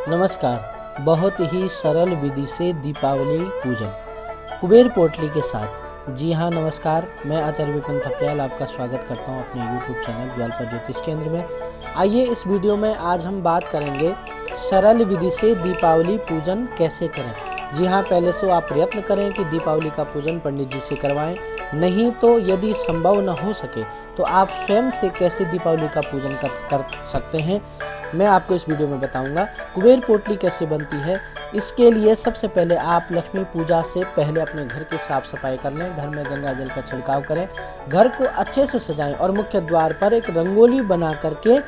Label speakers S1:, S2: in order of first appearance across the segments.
S1: नमस्कार। बहुत ही सरल विधि से दीपावली पूजन कुबेर पोटली के साथ। जी हाँ, नमस्कार। मैं आचार्य विपिन थपलियाल आपका स्वागत करता हूँ अपने YouTube चैनल ज्वालपा ज्योतिष केंद्र में। आइए इस वीडियो में आज हम बात करेंगे सरल विधि से दीपावली पूजन कैसे करें। जी हाँ, पहले से आप प्रयत्न करें कि दीपावली का पूजन पंडित जी से करवाएं। नहीं तो यदि संभव न हो सके तो आप स्वयं से कैसे दीपावली का पूजन कर सकते हैं, मैं आपको इस वीडियो में बताऊंगा। कुबेर पोटली कैसे बनती है, इसके लिए सबसे पहले आप लक्ष्मी पूजा से पहले अपने घर की साफ सफाई कर लें। घर में गंगा जल का छिड़काव करें, घर को अच्छे से सजाएं और मुख्य द्वार पर एक रंगोली बना करके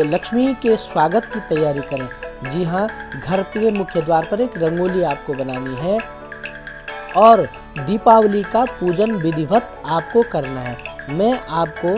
S1: लक्ष्मी के स्वागत की तैयारी करें। जी हाँ, घर के मुख्य द्वार पर एक रंगोली आपको बनानी है और दीपावली का पूजन विधिवत आपको करना है। मैं आपको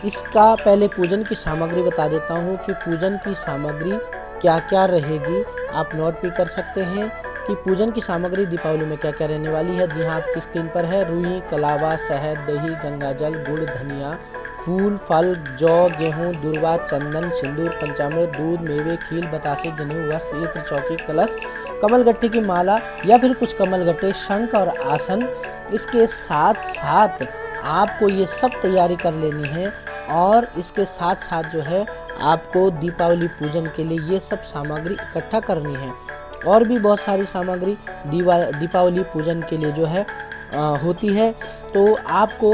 S1: इसका पहले पूजन की सामग्री बता देता हूँ कि पूजन की सामग्री क्या क्या रहेगी। आप नोट भी कर सकते हैं कि पूजन की सामग्री दीपावली में क्या क्या रहने वाली है। जी हाँ, आपकी स्क्रीन पर है। रुई, कलावा, शहद, दही, गंगाजल, गुड़, धनिया, फूल, फल, जौ, गेहूँ, दुर्वा, चंदन, सिंदूर, पंचामृत, दूध, मेवे, खील, बतासे, जनेऊ, वस्त्र, इत्र, चौकी, कलश, कमलगट्टे की माला या फिर कुछ कमलगट्टे, शंख और आसन। इसके साथ साथ आपको ये सब तैयारी कर लेनी है और इसके साथ साथ जो है आपको दीपावली पूजन के लिए ये सब सामग्री इकट्ठा करनी है। और भी बहुत सारी सामग्री दीपावली पूजन के लिए जो है होती है। तो आपको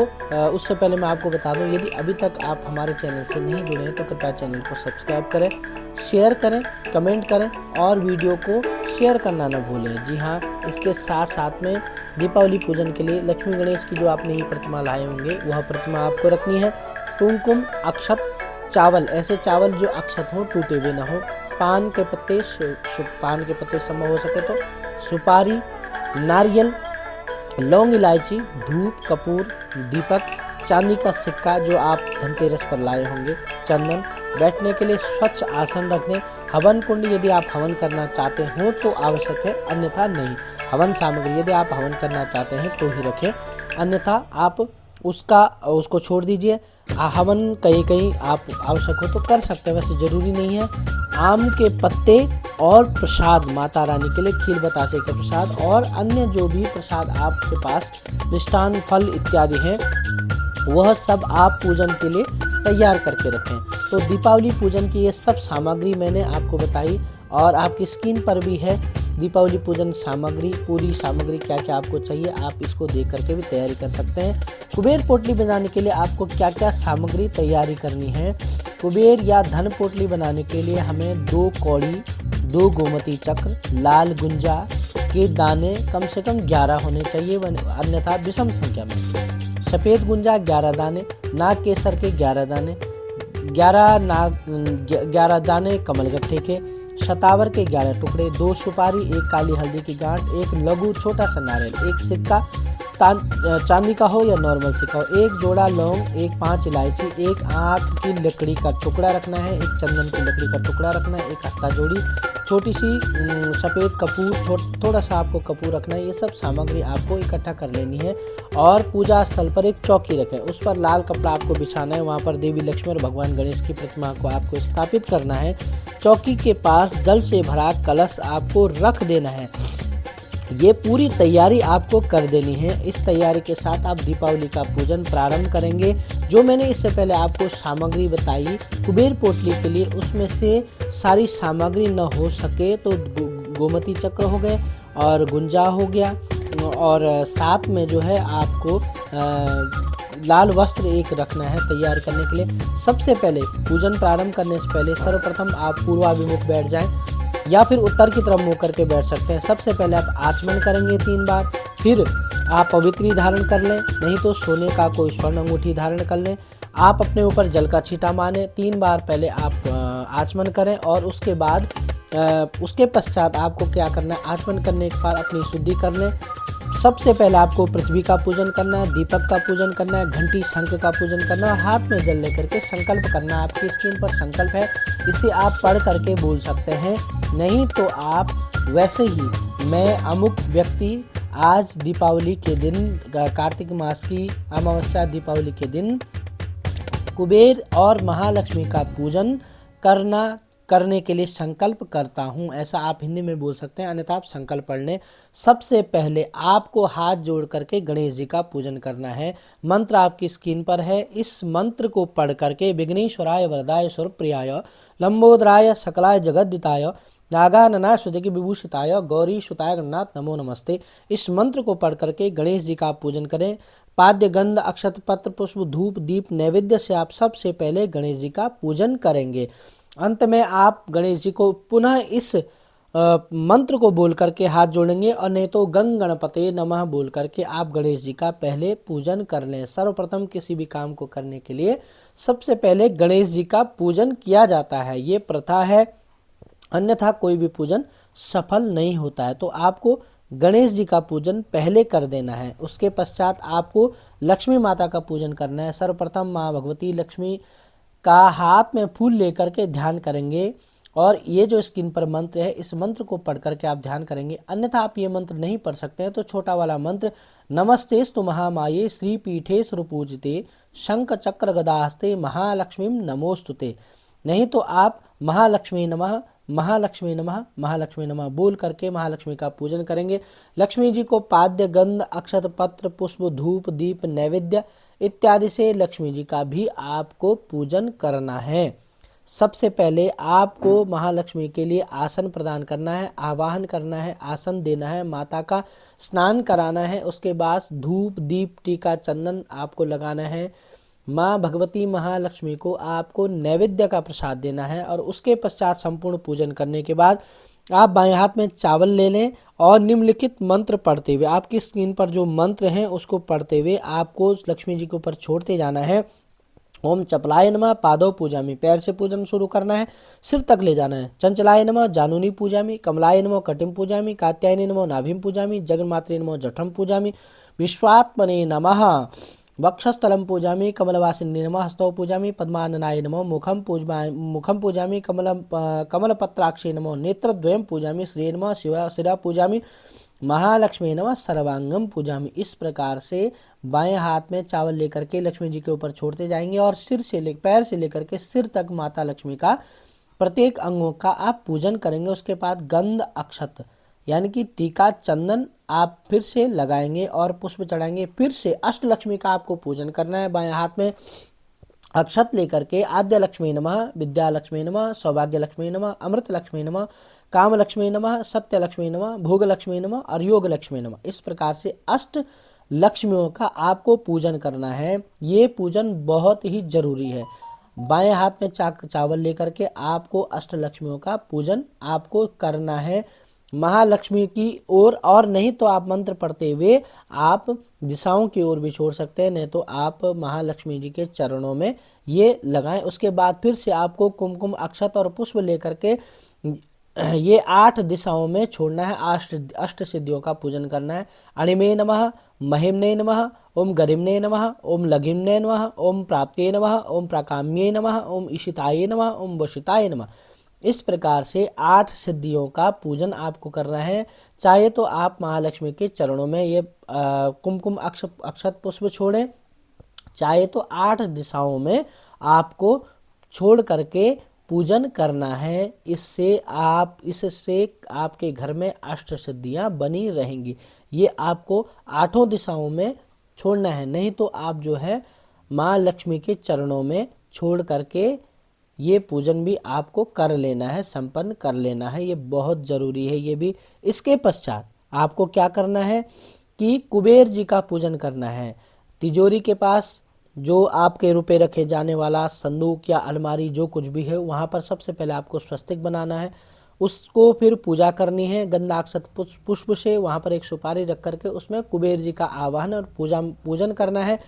S1: उससे पहले मैं आपको बता दूं, यदि अभी तक आप हमारे चैनल से नहीं जुड़े हैं तो कृपया चैनल को सब्सक्राइब करें, शेयर करें, कमेंट करें और वीडियो को शेयर करना न भूलें। जी हाँ, इसके साथ साथ में दीपावली पूजन के लिए लक्ष्मी गणेश की जो आपने ये प्रतिमा लाए होंगे वह प्रतिमा आपको रखनी है। कुमकुम, अक्षत, चावल, ऐसे चावल जो अक्षत हो, टूटे हुए न हो, पान के पत्ते संभव हो सके तो, सुपारी, नारियल, लौंग, इलायची, धूप, कपूर, दीपक, चांदी का सिक्का जो आप धनतेरस पर लाए होंगे, चंदन, बैठने के लिए स्वच्छ आसन रख दें। हवन कुंड यदि आप हवन करना चाहते हो तो आवश्यक है, अन्यथा नहीं। हवन सामग्री यदि आप हवन करना चाहते हैं तो ही रखें, अन्यथा आप उसको छोड़ दीजिए। हवन कहीं आप आवश्यक हो तो कर सकते हैं, वैसे ज़रूरी नहीं है। आम के पत्ते और प्रसाद, माता रानी के लिए खीर बतासे का प्रसाद और अन्य जो भी प्रसाद आपके पास मिष्टान, फल इत्यादि हैं, वह सब आप पूजन के लिए तैयार करके रखें। तो दीपावली पूजन की ये सब सामग्री मैंने आपको बताई और आपकी स्क्रीन पर भी है दीपावली पूजन सामग्री, पूरी सामग्री क्या क्या आपको चाहिए, आप इसको देख करके भी तैयारी कर सकते हैं। कुबेर पोटली बनाने के लिए आपको क्या क्या सामग्री तैयारी करनी है। कुबेर या धन पोटली बनाने के लिए हमें 2 कौड़ी, 2 गोमती चक्र, लाल गुंजा के दाने कम से कम 11 होने चाहिए, अन्यथा विषम संख्या में। सफ़ेद गुंजा 11 दाने, नाग केसर के 11 दाने, 11 दाने कमलगट्टे के, शतावर के 11 टुकड़े, 2 सुपारी, 1 काली हल्दी की गांठ, 1 लघु छोटा सा नारियल, 1 सिक्का चांदी का हो या नॉर्मल सिक्का हो, 1 जोड़ा लौंग, 1 5 इलायची, 1 आँख की लकड़ी का टुकड़ा रखना है, 1 चंदन की लकड़ी का टुकड़ा रखना है, 1 हत्था जोड़ी, छोटी सी सफ़ेद कपूर, थोड़ा सा आपको कपूर रखना है। ये सब सामग्री आपको इकट्ठा कर लेनी है और पूजा स्थल पर एक चौकी रखें, उस पर लाल कपड़ा आपको बिछाना है। वहाँ पर देवी लक्ष्मी और भगवान गणेश की प्रतिमा को आपको स्थापित करना है। चौकी के पास जल से भरा कलश आपको रख देना है। ये पूरी तैयारी आपको कर देनी है। इस तैयारी के साथ आप दीपावली का पूजन प्रारंभ करेंगे। जो मैंने इससे पहले आपको सामग्री बताई कुबेर पोटली के लिए, उसमें से सारी सामग्री न हो सके तो गोमती चक्र हो गए और गुंजा हो गया और साथ में जो है आपको लाल वस्त्र 1 रखना है तैयार करने के लिए। सबसे पहले पूजन प्रारंभ करने से पहले सर्वप्रथम आप पूर्वाभिमुख बैठ जाएं या फिर उत्तर की तरफ मुँह करके बैठ सकते हैं। सबसे पहले आप आचमन करेंगे 3 बार, फिर आप पवित्री धारण कर लें, नहीं तो सोने का कोई स्वर्ण अंगूठी धारण कर लें। आप अपने ऊपर जल का छींटा मारें 3 बार, पहले आप आचमन करें और उसके पश्चात आपको क्या करना है, आचमन करने के बाद अपनी शुद्धि कर लें। सबसे पहले आपको पृथ्वी का पूजन करना है, दीपक का पूजन करना है, घंटी शंख का पूजन करना है, हाथ में जल लेकर के संकल्प करना है। आपकी स्क्रीन पर संकल्प है, इसे आप पढ़ करके बोल सकते हैं। नहीं तो आप वैसे ही, मैं अमुक व्यक्ति आज दीपावली के दिन, कार्तिक मास की अमावस्या दीपावली के दिन कुबेर और महालक्ष्मी का पूजन करना करने के लिए संकल्प करता हूं, ऐसा आप हिंदी में बोल सकते हैं, अन्यथा आप संकल्प पढ़ लें। सबसे पहले आपको हाथ जोड़ करके गणेश जी का पूजन करना है। मंत्र आपकी स्क्रीन पर है। इस मंत्र को पढ़ करके विघ्नेश्वराय वरदाय सुरप्रियाय लंबोदराय सकलाय जगद्दिताय नागानना सुदिति विभूषिताय गौरी सुताय गणनाथ नमो नमस्ते, इस मंत्र को पढ़ करके गणेश जी का पूजन करें। पाद्य गंध अक्षत पत्र पुष्प धूप दीप नैवेद्य से आप सबसे पहले गणेश जी का पूजन करेंगे। अंत में आप गणेश जी को पुनः इस मंत्र को बोल करके हाथ जोड़ेंगे, और नहीं तो गंग गणपते नमः बोल करके आप गणेश जी का पहले पूजन कर लें। सर्वप्रथम किसी भी काम को करने के लिए सबसे पहले गणेश जी का पूजन किया जाता है, ये प्रथा है, अन्यथा कोई भी पूजन सफल नहीं होता है। तो आपको गणेश जी का पूजन पहले कर देना है। उसके पश्चात आपको लक्ष्मी माता का पूजन करना है। सर्वप्रथम माँ भगवती लक्ष्मी का हाथ में फूल लेकर के ध्यान करेंगे, और ये जो स्क्रीन पर मंत्र है इस मंत्र को पढ़ करके आप ध्यान करेंगे। अन्यथा आप ये मंत्र नहीं पढ़ सकते हैं तो छोटा वाला मंत्र नमस्तेस्तु महामाये श्री पीठे सुरपूजिते शंख चक्र गदाहस्ते महालक्ष्मी नमोस्तुते, नहीं तो आप महालक्ष्मी नमः महालक्ष्मी नमः महालक्ष्मी नमः बोल करके महालक्ष्मी का पूजन करेंगे। लक्ष्मी जी को पाद्य गंध अक्षत पत्र पुष्प धूप दीप नैवेद्य इत्यादि से लक्ष्मी जी का भी आपको पूजन करना है। सबसे पहले आपको महालक्ष्मी के लिए आसन प्रदान करना है, आवाहन करना है, आसन देना है, माता का स्नान कराना है। उसके बाद धूप दीप टीका चंदन आपको लगाना है। माँ भगवती महालक्ष्मी को आपको नैवेद्य का प्रसाद देना है, और उसके पश्चात संपूर्ण पूजन करने के बाद आप बाएं हाथ में चावल ले लें और निम्नलिखित मंत्र पढ़ते हुए, आपकी स्क्रीन पर जो मंत्र हैं उसको पढ़ते हुए आपको लक्ष्मी जी के ऊपर छोड़ते जाना है। ओम चपलाय नमः पादौ पूजामि, पैर से पूजन शुरू करना है, सिर तक ले जाना है। चंचलाय नमः जानुनी पूजामि, कमलाय नमः कटिम पूजामि, कात्यायने नमः नाभिम पूजामि, जगन्मात्रे नमः जठरम पूजामि, विश्वात्मने नमः वक्षस्थलं पूजामि, कमलवासिनी नमः हस्तौ पूजामि, पद्माननाय नमः मुखम पूजामि, कमलपत्राक्षे नमः नेत्रद्वयं पूजामि, श्री नमः शिरा पूजामि, महालक्ष्मी नमः सर्वांगम पूजामि। इस प्रकार से बाएं हाथ में चावल लेकर के लक्ष्मी जी के ऊपर छोड़ते जाएंगे, और पैर से लेकर के सिर तक माता लक्ष्मी का प्रत्येक अंगों का आप पूजन करेंगे। उसके बाद गंध अक्षत यानी कि टीका चंदन आप फिर से लगाएंगे और पुष्प चढ़ाएंगे। फिर से अष्टलक्ष्मी का आपको पूजन करना है। बाएं हाथ में अक्षत लेकर के आद्य लक्ष्मी नमः, विद्या लक्ष्मी नमः, सौभाग्य लक्ष्मी नमः, अमृत लक्ष्मी नमः, काम लक्ष्मी नमः, सत्य लक्ष्मी नमः, भोग लक्ष्मी नमः और योग लक्ष्मी नमः, इस प्रकार से अष्ट लक्ष्मियों का आपको पूजन करना है। ये पूजन बहुत ही जरूरी है। बाएं हाथ में चावल लेकर के आपको अष्ट लक्ष्मियों का पूजन आपको करना है महालक्ष्मी की ओर, और नहीं तो आप मंत्र पढ़ते हुए आप दिशाओं की ओर भी छोड़ सकते हैं, नहीं तो आप महालक्ष्मी जी के चरणों में ये लगाएं। उसके बाद फिर से आपको कुमकुम अक्षत और पुष्प लेकर के ये 8 दिशाओं में छोड़ना है। अष्ट सिद्धियों का पूजन करना है। अणिमे नमः, महिम्ने नमः, ओम गरिम्ने नमः, ओम लघिम्ने नमः, ओम प्राप्ते नमः, ओम प्राकाम्ये नमः, ओम ईशिताय नमः, ओम वशिताय नमः। इस प्रकार से 8 सिद्धियों का पूजन आपको करना है। चाहे तो आप महालक्ष्मी के चरणों में ये कुमकुम अक्षत पुष्प छोड़ें, चाहे तो 8 दिशाओं में आपको छोड़ करके पूजन करना है। इससे आपके घर में अष्ट सिद्धियां बनी रहेंगी। ये आपको 8 दिशाओं में छोड़ना है, नहीं तो आप जो है माँ लक्ष्मी के चरणों में छोड़ करके ये पूजन भी आपको कर लेना है, संपन्न कर लेना है। ये बहुत जरूरी है ये भी। इसके पश्चात आपको क्या करना है कि कुबेर जी का पूजन करना है। तिजोरी के पास जो आपके रुपए रखे जाने वाला संदूक या अलमारी जो कुछ भी है, वहाँ पर सबसे पहले आपको स्वस्तिक बनाना है। उसको फिर पूजा करनी है गंधाक्षत पुष्प से। वहाँ पर एक सुपारी रख करके उसमें कुबेर जी का आवाहन और पूजन करना है।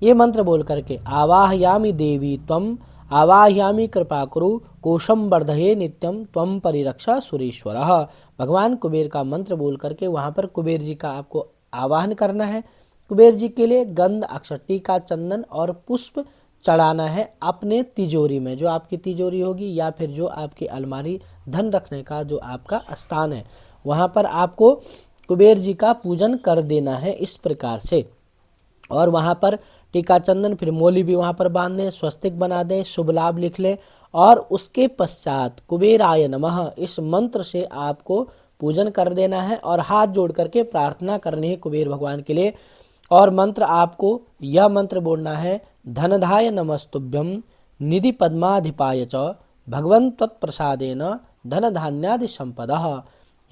S1: ये मंत्र बोल करके आवाहयामि देवी त्वम आवाहयामि कृपा कुरु कोशम वर्धये नित्यम त्वम परिरक्षा सुरेश्वरः। भगवान कुबेर का मंत्र बोल करके वहाँ पर कुबेर जी का आपको आवाहन करना है। कुबेर जी के लिए गंध अक्षत टीका चंदन और पुष्प चढ़ाना है अपने तिजोरी में, जो आपकी तिजोरी होगी या फिर जो आपकी अलमारी धन रखने का जो आपका स्थान है, वहाँ पर आपको कुबेर जी का पूजन कर देना है इस प्रकार से। और वहाँ पर टीका चंदन फिर मोली भी वहाँ पर बांध दें, स्वस्तिक बना दें, शुभ लाभ लिख लें और उसके पश्चात कुबेराय नमः इस मंत्र से आपको पूजन कर देना है और हाथ जोड़ करके प्रार्थना करनी है कुबेर भगवान के लिए। और मंत्र आपको यह मंत्र बोलना है, धनधाय नमस्तुभ्यम निधि पद्माधिपाय च भगवन् त्वत्प्रसादेन धन धान्यादि संपदः।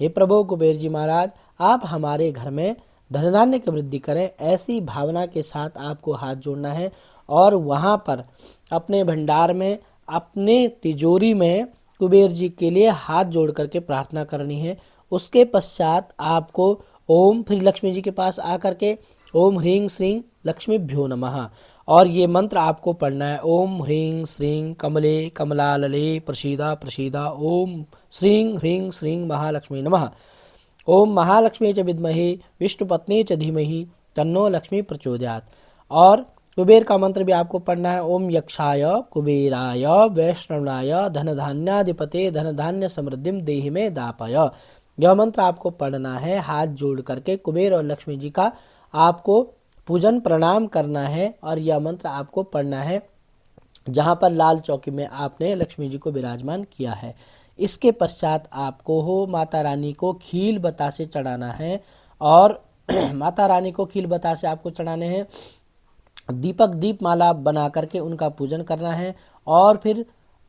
S1: हे प्रभु कुबेर जी महाराज, आप हमारे घर में धन धान्य की वृद्धि करें, ऐसी भावना के साथ आपको हाथ जोड़ना है और वहाँ पर अपने भंडार में, अपने तिजोरी में कुबेर जी के लिए हाथ जोड़ करके प्रार्थना करनी है। उसके पश्चात आपको ओम, फिर लक्ष्मी जी के पास आकर के ओम ह्रीं श्रीं लक्ष्मीभ्यो नमः और ये मंत्र आपको पढ़ना है। ओम ह्रीं श्रीं कमले कमलालले प्रसीदा प्रसीदा ओम श्रीं ह्रीं श्रीं महालक्ष्मी नमः। ओम महालक्ष्मी च विद्महे विष्णुपत्नी च धीमहि तन्नो लक्ष्मी प्रचोदयात्। और कुबेर का मंत्र भी आपको पढ़ना है। ओम यक्षाय कुबेराय वैष्णवाय धन धान्याधिपते धन धान्य समृद्धिम देहि में दापय। यह मंत्र आपको पढ़ना है, हाथ जोड़ करके कुबेर और लक्ष्मी जी का आपको पूजन प्रणाम करना है और यह मंत्र आपको पढ़ना है जहाँ पर लाल चौकी में आपने लक्ष्मी जी को विराजमान किया है। इसके पश्चात आपको हो माता रानी को खील बतासे चढ़ाना है और माता रानी को खील बतासे आपको चढ़ाने हैं, दीपक दीप माला बना करके उनका पूजन करना है और फिर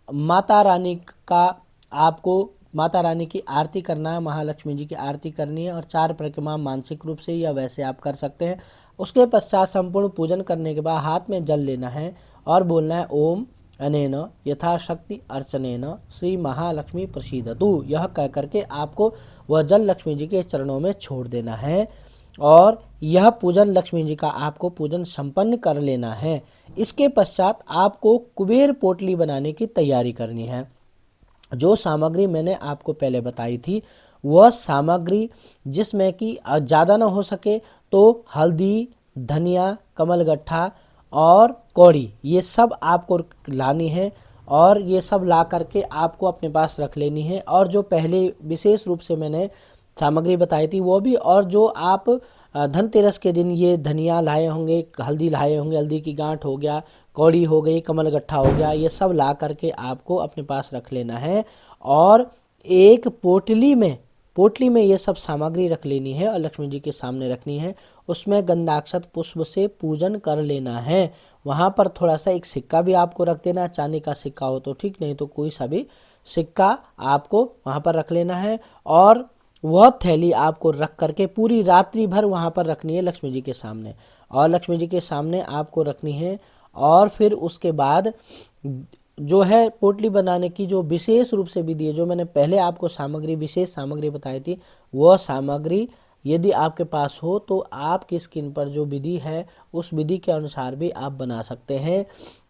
S1: माता रानी का आपको माता रानी की आरती करना है, महालक्ष्मी जी की आरती करनी है और 4 परिक्रमा मानसिक रूप से या वैसे आप कर सकते हैं। उसके पश्चात संपूर्ण पूजन करने के बाद हाथ में जल लेना है और बोलना है ओम अनेन यथाशक्ति अर्चनेन श्री महालक्ष्मी प्रसीदतु। यह कह करके आपको वह जल लक्ष्मी जी के चरणों में छोड़ देना है और यह पूजन लक्ष्मी जी का आपको पूजन संपन्न कर लेना है। इसके पश्चात आपको कुबेर पोटली बनाने की तैयारी करनी है। जो सामग्री मैंने आपको पहले बताई थी वह सामग्री जिसमें कि ज़्यादा ना हो सके तो हल्दी, धनिया, कमलगट्ठा और कौड़ी ये सब आपको लानी है और ये सब ला करके आपको अपने पास रख लेनी है। और जो पहले विशेष रूप से मैंने सामग्री बताई थी वो भी, और जो आप धनतेरस के दिन ये धनिया लाए होंगे, हल्दी लाए होंगे, हल्दी की गांठ हो गया, कौड़ी हो गई, कमलगट्ठा हो गया, ये सब ला करके आपको अपने पास रख लेना है और एक पोटली में ये सब सामग्री रख लेनी है और लक्ष्मी जी के सामने रखनी है। उसमें गंधाक्षत पुष्प से पूजन कर लेना है। वहाँ पर थोड़ा सा एक सिक्का भी आपको रख देना, चांदी का सिक्का हो तो ठीक, नहीं तो कोई सा भी सिक्का आपको वहाँ पर रख लेना है और वह थैली आपको रख करके पूरी रात्रि भर वहाँ पर रखनी है लक्ष्मी जी के सामने और लक्ष्मी जी के सामने आपको रखनी है। और फिर उसके बाद जो है पोटली बनाने की जो विशेष रूप से विधि है, जो मैंने पहले आपको विशेष सामग्री बताई थी, वह सामग्री यदि आपके पास हो तो आपकी स्क्रीन पर जो विधि है उस विधि के अनुसार भी आप बना सकते हैं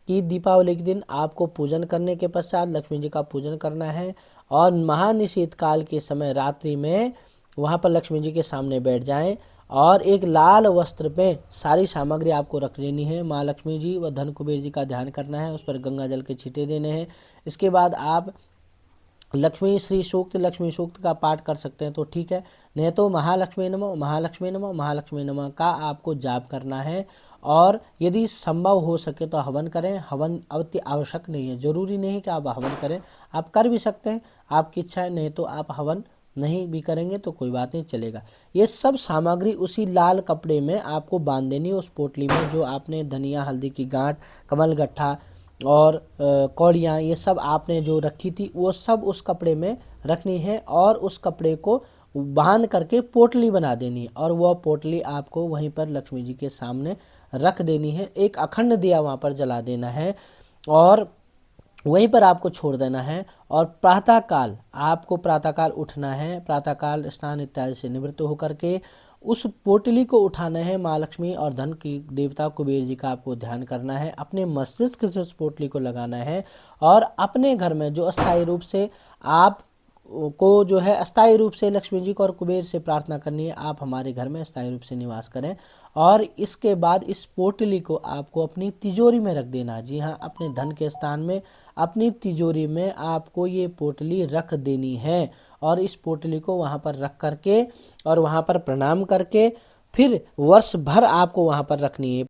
S1: कि दीपावली के दिन आपको पूजन करने के पश्चात लक्ष्मी जी का पूजन करना है और महानिशीत काल के समय रात्रि में वहाँ पर लक्ष्मी जी के सामने बैठ जाएं और एक लाल वस्त्र पे सारी सामग्री आपको रख लेनी है। माँ लक्ष्मी जी व धन कुबेर जी का ध्यान करना है, उस पर गंगा जल के छींटे देने हैं। इसके बाद आप लक्ष्मी श्री सूक्त, लक्ष्मी सूक्त का पाठ कर सकते हैं तो ठीक है, नहीं तो महालक्ष्मी नमः महालक्ष्मी नमः महालक्ष्मी नमः का आपको जाप करना है। और यदि संभव हो सके तो हवन करें। हवन अति आवश्यक नहीं है, जरूरी नहीं कि आप हवन करें, आप कर भी सकते हैं, आपकी इच्छा है, नहीं तो आप हवन नहीं भी करेंगे तो कोई बात नहीं, चलेगा। ये सब सामग्री उसी लाल कपड़े में आपको बांध देनी है, उस पोटली में जो आपने धनिया, हल्दी की गांठ, कमलगट्ठा और कौड़ियाँ ये सब आपने जो रखी थी वो सब उस कपड़े में रखनी है और उस कपड़े को बांध करके पोटली बना देनी है और वह पोटली आपको वहीं पर लक्ष्मी जी के सामने रख देनी है। एक अखंड दिया वहाँ पर जला देना है और वहीं पर आपको छोड़ देना है। और प्रातःकाल आपको प्रातःकाल उठना है, प्रातःकाल स्नान इत्यादि से निवृत्त होकर के उस पोटली को उठाना है। माँ लक्ष्मी और धन की देवता कुबेर जी का आपको ध्यान करना है, अपने मस्तिष्क से उस पोटली को लगाना है और अपने घर में जो अस्थायी रूप से आप को जो है अस्थायी रूप से लक्ष्मी जी को और कुबेर से प्रार्थना करनी है, आप हमारे घर में अस्थायी रूप से निवास करें। और इसके बाद इस पोटली को आपको अपनी तिजोरी में रख देना। जी हाँ, अपने धन के स्थान में अपनी तिजोरी में आपको ये पोटली रख देनी है और इस पोटली को वहाँ पर रख करके और वहाँ पर प्रणाम करके फिर वर्ष भर आपको वहाँ पर रखनी है।